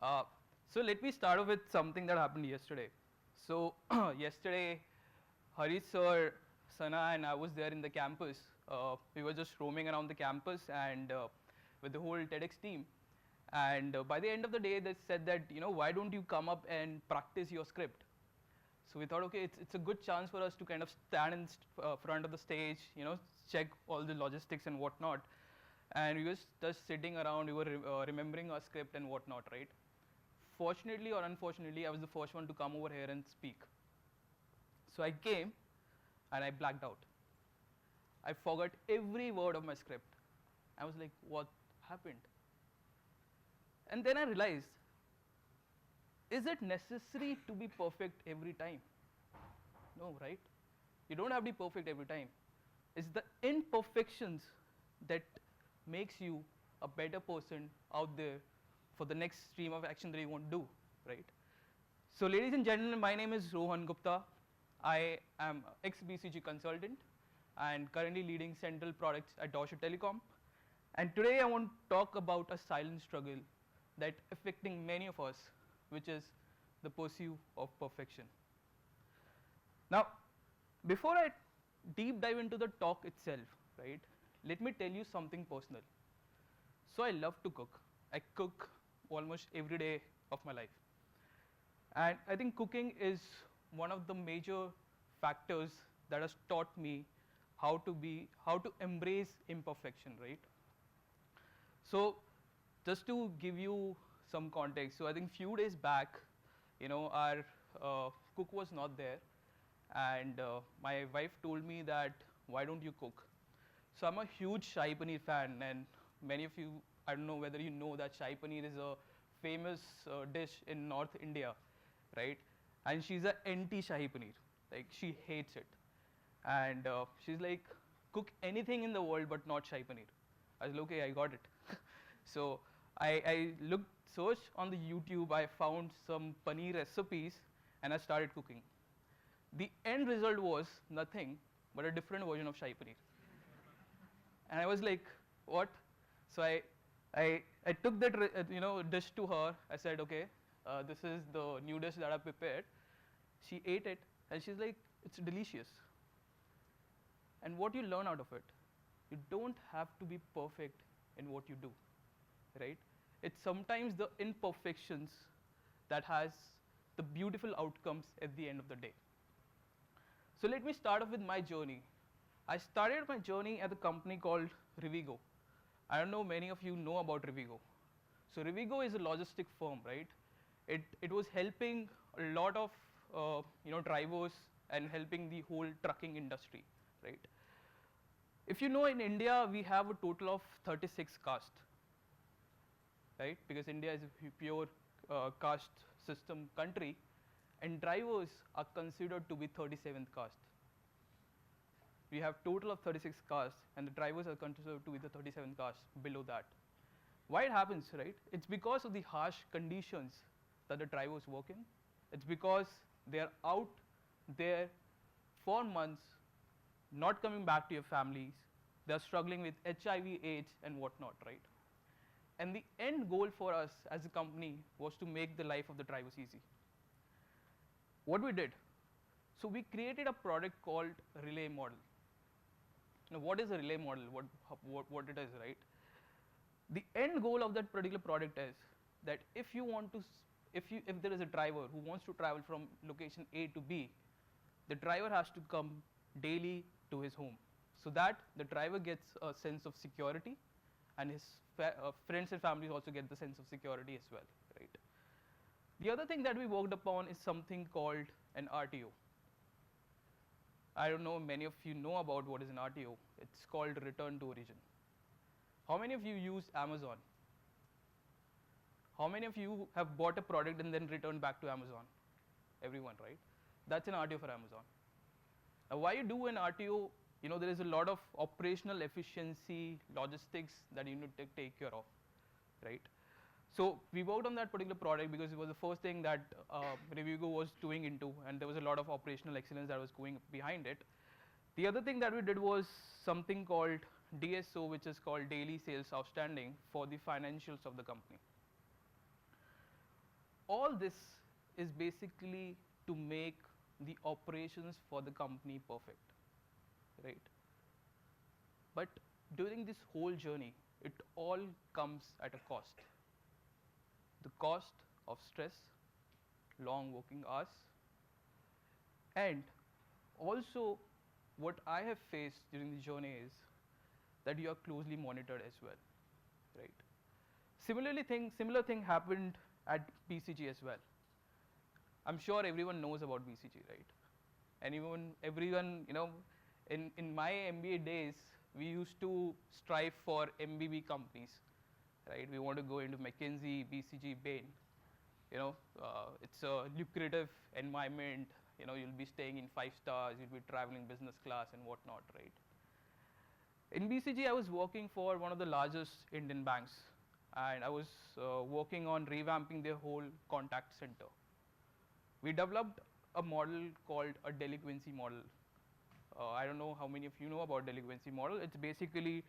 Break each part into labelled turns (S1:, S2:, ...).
S1: Uh, so let me start off with something that happened yesterday. So yesterday, Harish sir, Sana, and I was there in the campus. We were just roaming around the campus and with the whole TEDx team. And by the end of the day, they said that why don't you come up and practice your script? So we thought, okay, it's a good chance for us to kind of stand in front of the stage, check all the logistics and whatnot. And we were just sitting around, we were remembering our script and whatnot, right? Fortunately or unfortunately, I was the first one to come over here and speak. So I came and I blacked out. I forgot every word of my script. I was like, what happened? And then I realized, is it necessary to be perfect every time? No, right? You don't have to be perfect every time. It's the imperfections that makes you a better person out there for the next stream of action that you want to do, right? So ladies and gentlemen, my name is Rohan Gupta. I am ex-BCG consultant and currently leading central products at Deutsche Telekom. And today I want to talk about a silent struggle that affecting many of us, which is the pursuit of perfection. Now, before I deep dive into the talk itself, right, let me tell you something personal. So I love to cook. I cook almost every day of my life. And I think cooking is one of the major factors that has taught me how to embrace imperfection, right? So just to give you some context, so I think few days back, our cook was not there, and my wife told me that why don't you cook? So I'm a huge Shahi Paneer fan, and many of you, I don't know whether you know that Shahi Paneer is a famous dish in North India, right? And she's a anti Shahi Paneer, like she hates it, and she's like, cook anything in the world but not Shahi Paneer. I was like, okay, I got it. So I looked, searched on the YouTube, I found some paneer recipes, and I started cooking. The end result was nothing but a different version of Shahi Paneer. And I was like, what? So I took that dish to her. I said, okay, this is the new dish that I prepared. She ate it, and she's like, it's delicious. And what you learn out of it, you don't have to be perfect in what you do, right? It's sometimes the imperfections that has the beautiful outcomes at the end of the day. So let me start off with my journey. I started my journey at a company called Rivigo. I don't know many of you know about Rivigo. So Rivigo is a logistic firm, right? It was helping a lot of drivers and helping the whole trucking industry, right? If you know, in India we have a total of 36 castes, right? Because India is a pure caste system country, and drivers are considered to be 37th caste. We have total of 36 castes, and the drivers are considered to be the 37th caste below that. Why it happens, right? It's because of the harsh conditions that the drivers work in. It's because they are out there for months, not coming back to your families. They're struggling with HIV, AIDS, and whatnot, right? And the end goal for us as a company was to make the life of the drivers easy. What we did, so we created a product called Relay Model. Now, what is a relay model? What it is, right? The end goal of that particular product is that if you want to, if there is a driver who wants to travel from location A to B, the driver has to come daily to his home, so that the driver gets a sense of security, and his friends and families also get the sense of security as well, right? The other thing that we worked upon is something called an RTO. I don't know many of you know about what is an RTO. It's called return to origin. How many of you use Amazon? How many of you have bought a product and then returned back to Amazon? Everyone, right? That's an RTO for Amazon. Now, why you do an RTO? There is a lot of operational efficiency, logistics that you need to take care of, right? So we worked on that particular product because it was the first thing that Rivigo was doing into, and there was a lot of operational excellence that was going behind it. The other thing that we did was something called DSO, which is called Daily Sales Outstanding, for the financials of the company. all this is basically to make the operations for the company perfect, right? But during this whole journey, it all comes at a cost. The cost of stress, long working hours, and also what I have faced during the journey is that you are closely monitored as well, right? Similar thing happened at BCG as well. I'm sure everyone knows about BCG, right? And even everyone, in my MBA days, we used to strive for MBB companies, right? We want to go into McKinsey, BCG, Bain. It's a lucrative environment. You'll be staying in 5 stars, you'll be traveling business class and whatnot, right? In BCG, I was working for one of the largest Indian banks, and I was working on revamping their whole contact center. We developed a model called a delinquency model. I don't know how many of you know about delinquency model. It's basically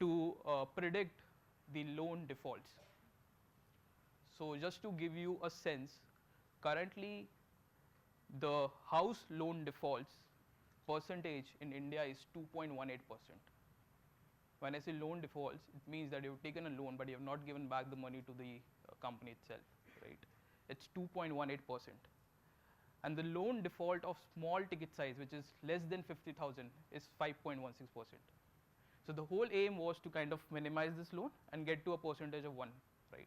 S1: to predict the loan defaults. So just to give you a sense, currently the house loan defaults percentage in India is 2.18%. When I say loan defaults, it means that you've taken a loan but you have not given back the money to the company itself, right? It's 2.18%. And the loan default of small ticket size, which is less than 50,000, is 5.16%. So the whole aim was to kind of minimize this loan and get to a percentage of 1, right?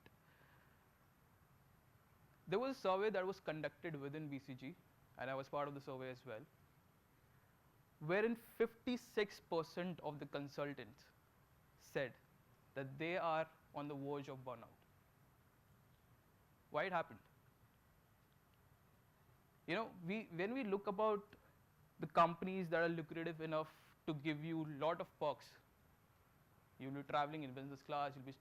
S1: There was a survey that was conducted within BCG, and I was part of the survey as well, wherein 56% of the consultants said that they are on the verge of burnout. Why it happened? When we look about the companies that are lucrative enough to give you a lot of perks, you'll be traveling in business class, you'll be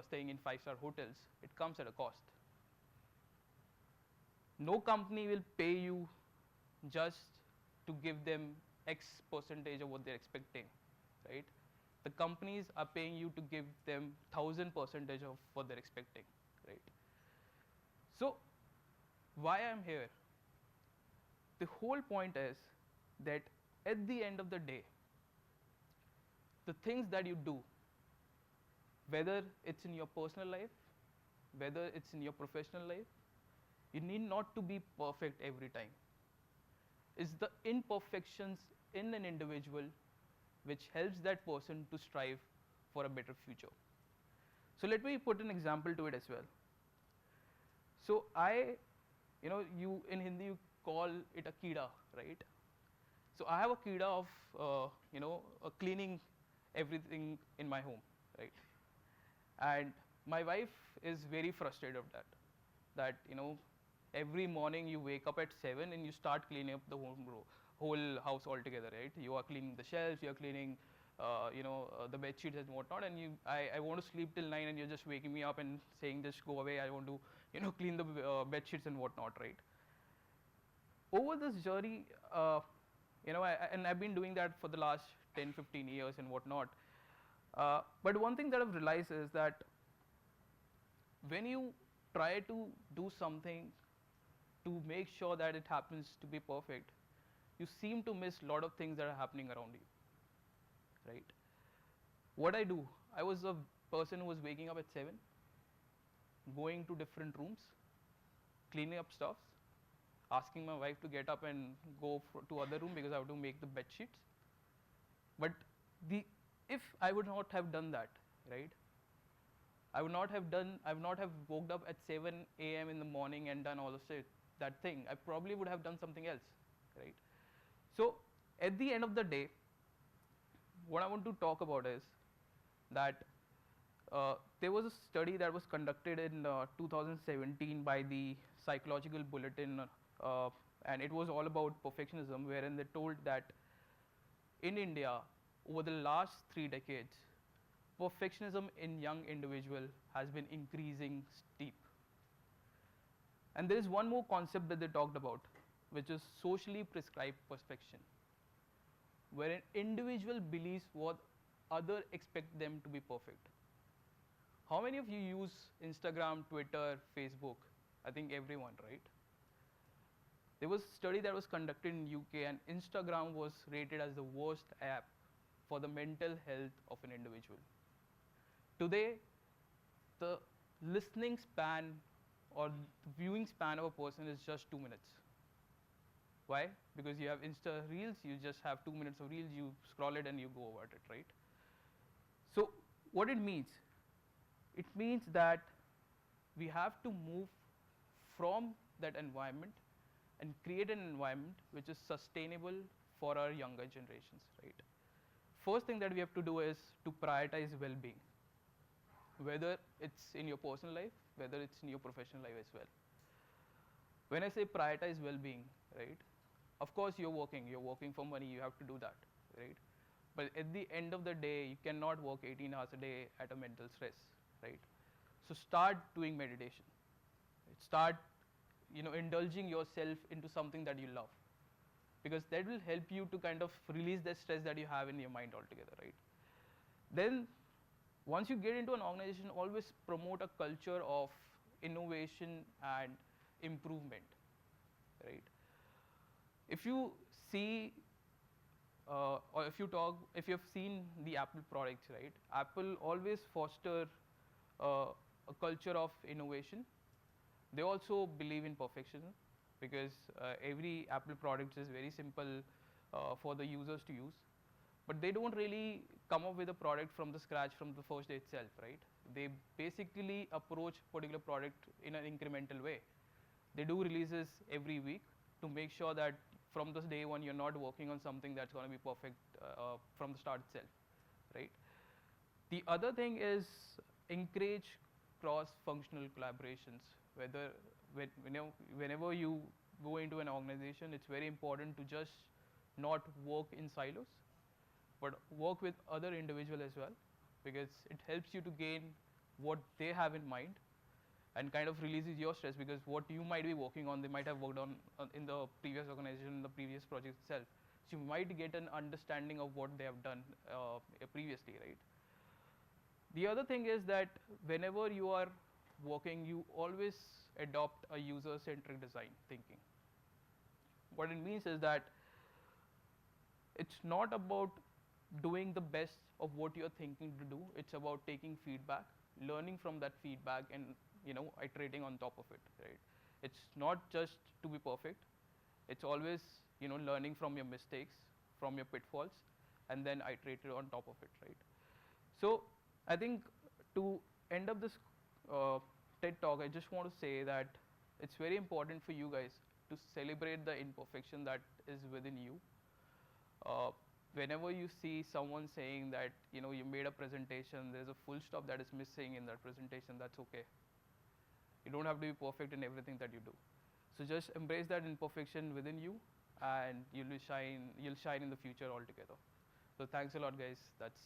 S1: staying in 5-star hotels, it comes at a cost. No company will pay you just to give them X percentage of what they're expecting, right? The companies are paying you to give them 1000% of what they're expecting, right? So why I'm here? The whole point is that at the end of the day, the things that you do, whether it's in your personal life, whether it's in your professional life, you need not to be perfect every time. It's the imperfections in an individual which helps that person to strive for a better future. So let me put an example to it as well. So you in Hindi you call it a keeda, right? So I have a keeda of cleaning everything in my home, right? And my wife is very frustrated of that every morning you wake up at 7 and you start cleaning up the whole house altogether, right? You are cleaning the shelves, you are cleaning the bed sheets and whatnot, and I want to sleep till 9 and you're just waking me up and saying just go away, I want to clean the bed sheets and whatnot, right? Over this journey, and I've been doing that for the last 10, 15 years and whatnot. But one thing that I've realized is that when you try to do something to make sure that it happens to be perfect, you seem to miss a lot of things that are happening around you, right? What I do, I was a person who was waking up at 7, going to different rooms, cleaning up stuff, asking my wife to get up and go to other room because I have to make the bed sheets. But if I would not have done that, right? I would not have woke up at 7 a.m. in the morning and done all of that thing. I probably would have done something else, right? So at the end of the day, what I want to talk about is that there was a study that was conducted in 2017 by the Psychological Bulletin, and it was all about perfectionism, wherein they told that in India, over the last 3 decades, perfectionism in young individual has been increasing steep. And there is one more concept that they talked about, which is socially prescribed perfection, where an individual believes what others expect them to be perfect. How many of you use Instagram, Twitter, Facebook? I think everyone, right? There was a study that was conducted in UK, and Instagram was rated as the worst app for the mental health of an individual. Today, the listening span or the viewing span of a person is just 2 minutes. Why? Because you have Insta Reels, you just have 2 minutes of Reels, you scroll it and you go about it, right? So, what it means? It means that we have to move from that environment and create an environment which is sustainable for our younger generations, right? First thing that we have to do is to prioritize well-being, whether it's in your personal life, whether it's in your professional life as well. When I say prioritize well-being, right? Of course, you're working for money, you have to do that, right? But at the end of the day, you cannot work 18 hours a day at a mental stress, right? So start doing meditation. Right? Start, indulging yourself into something that you love, because that will help you to kind of release the stress that you have in your mind altogether, right? Then, once you get into an organization, always promote a culture of innovation and improvement, right? If you see or if you've seen the Apple products, right? Apple always foster a culture of innovation. They also believe in perfection, because every Apple product is very simple for the users to use. But they don't really come up with a product from the scratch from the first day itself, right? They basically approach particular product in an incremental way. They do releases every week to make sure that from this day one you're not working on something that's going to be perfect from the start itself, right? The other thing is encourage cross-functional collaborations. Whenever you go into an organization, it's very important to just not work in silos, but work with other individuals as well, because it helps you to gain what they have in mind and kind of releases your stress, because what you might be working on, they might have worked on in the previous organization, in the previous project itself. So you might get an understanding of what they have done previously, right? The other thing is that whenever you are working, you always adopt a user-centric design thinking. What it means is that it's not about doing the best of what you're thinking to do. It's about taking feedback, learning from that feedback, and iterating on top of it, right? It's not just to be perfect. It's always learning from your mistakes, from your pitfalls, and then iterating on top of it, right? So I think to end up this TED talk, I just want to say that it's very important for you guys to celebrate the imperfection that is within you. Whenever you see someone saying that you made a presentation, there's a full stop that is missing in that presentation, that's okay. You don't have to be perfect in everything that you do. So just embrace that imperfection within you, and you'll shine in the future altogether. So thanks a lot, guys. That's